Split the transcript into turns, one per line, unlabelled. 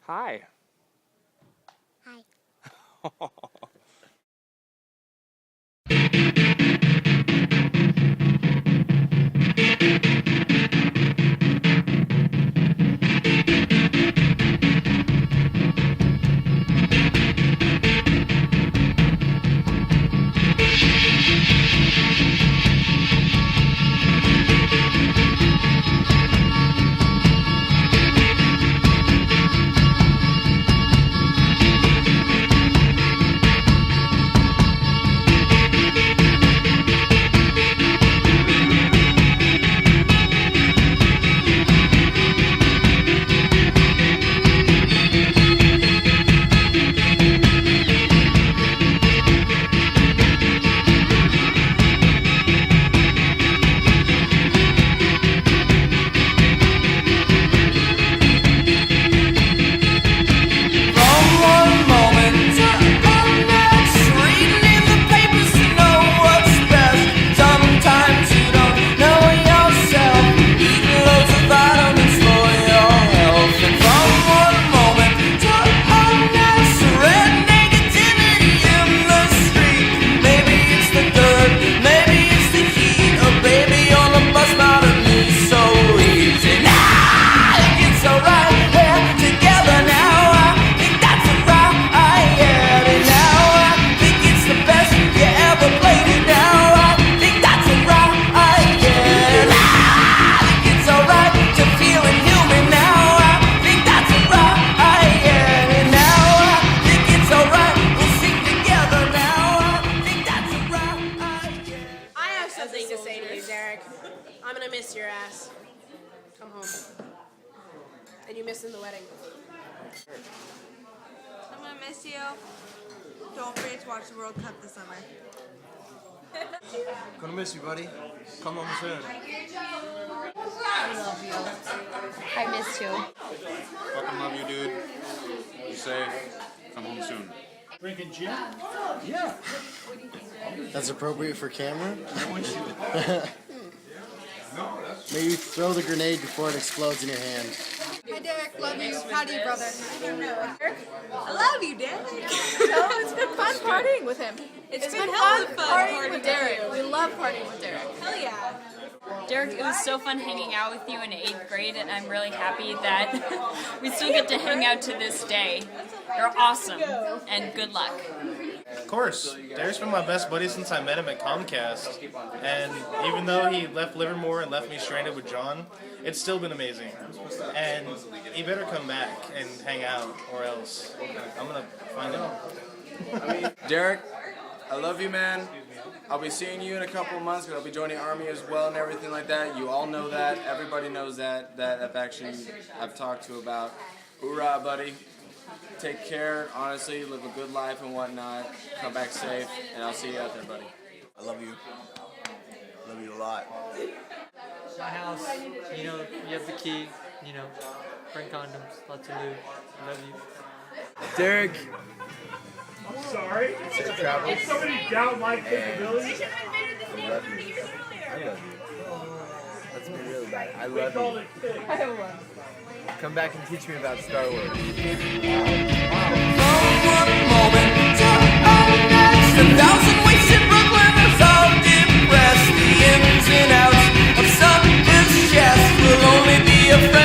Hi.
Hi.
To say to you, Derek, I'm gonna miss your ass. Come home. And you missing the wedding.
I'm gonna miss you. Don't forget to watch the World Cup this summer.
Gonna miss you, buddy. Come home soon.
I love you. I miss you.
Fucking love you, dude. Be safe. Come home soon.
Drinking gin?
Yeah. That's appropriate for camera. Maybe throw the grenade before it explodes in your hand.
Hi, Derek. Love you. Proud of you, brother. Derek, I love you, Derek. So it's been fun partying with him. It's been fun partying with Derek. We love partying with Derek. Hell yeah.
Derek, it was so fun hanging out with you in 8th grade, and I'm really happy that we still get to hang out to this day. You're awesome, and good luck.
Of course. Derek's been my best buddy since I met him at Comcast. And even though he left Livermore and left me stranded with John, it's still been amazing. And he better come back and hang out, or else I'm going to find him.
Derek, I love you, man. I'll be seeing you in a couple of months, but I'll be joining Army as well and everything like that. You all know that. Everybody knows that I've talked to about. Hoorah, buddy. Take care, honestly, live a good life and whatnot. Come back safe, and I'll see you out there, buddy. I love you. Love you a lot.
My house, you know, you have the key, you know, bring condoms, lots of lube. I love you.
Derek.
I'm sorry. Did somebody doubt my capabilities?
I love you. I love you. That's been really bad. I love you.
I have one.
Come back and teach me about Star Wars.
From one moment to the next, 1,000 wasted Brooklyners all depressed. The ins and outs of some chest will only be a friend.